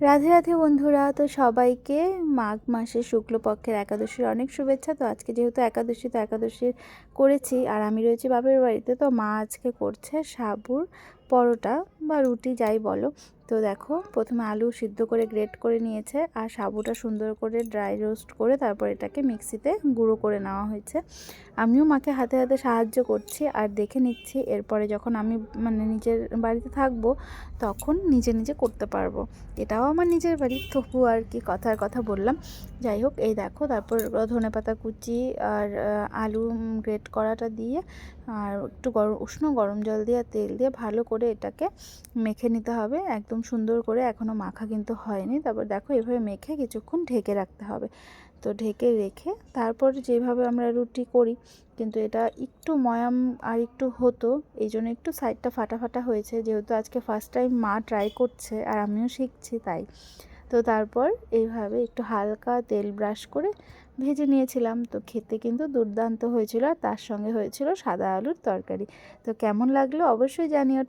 রাধে রাধে বন্ধুরা, তো সবাইকে মাঘ মাসের শুক্লপক্ষের একাদশীর অনেক শুভেচ্ছা। তো আজকে যেহেতু একাদশী, তো একাদশীর করেছি আর আমি রয়েছি বাপের বাড়িতে। তো মা আজকে করছে সাবুর পরোটা বা রুটি যাই বলো। তো দেখো, প্রথমে আলু সিদ্ধ করে গ্রেট করে নিয়েছে আর সাবুটা সুন্দর করে ড্রাই রোস্ট করে তারপর এটাকে মিক্সিতে গুঁড়ো করে নেওয়া হয়েছে। আমিও মাকে হাতে হাতে সাহায্য করছি আর দেখে নিচ্ছি, এরপরে যখন আমি নিজের বাড়িতে থাকবো তখন নিজে নিজে করতে পারবো। এটাও আমার নিজের বাড়ি, তবু আর কি কথার কথা বললাম। যাই হোক, এই দেখো, তারপর ধনেপাতা কুচি আর আলু গ্রেট করাটা দিয়ে আর একটু উষ্ণ গরম জল দিয়ে তেল দিয়ে ভালো করে এটাকে মেখে নিতে হবে একদম সুন্দর করে। এখনও মাখা কিন্তু হয়নি। তারপর দেখো, এভাবে মেখে কিছুক্ষণ ঢেকে রাখতে হবে। তো ঢেকে রেখে তারপর যেভাবে আমরা রুটি করি, কিন্তু এটা একটু ময়াম আর একটু হতো, এই জন্য একটু সাইডটা ফাটা ফাটা হয়েছে, যেহেতু আজকে ফার্স্ট টাইম মা ট্রাই করছে আর আমিও শিখছি তাই। তো তারপর এইভাবে একটু হালকা তেল ব্রাশ করে ভেজে নিয়েছিলাম। তো খেতে কিন্তু দুর্দান্ত হয়েছিল আর তার সঙ্গে হয়েছিল সাদা আলুর তরকারি। তো কেমন লাগলো অবশ্যই জানিও।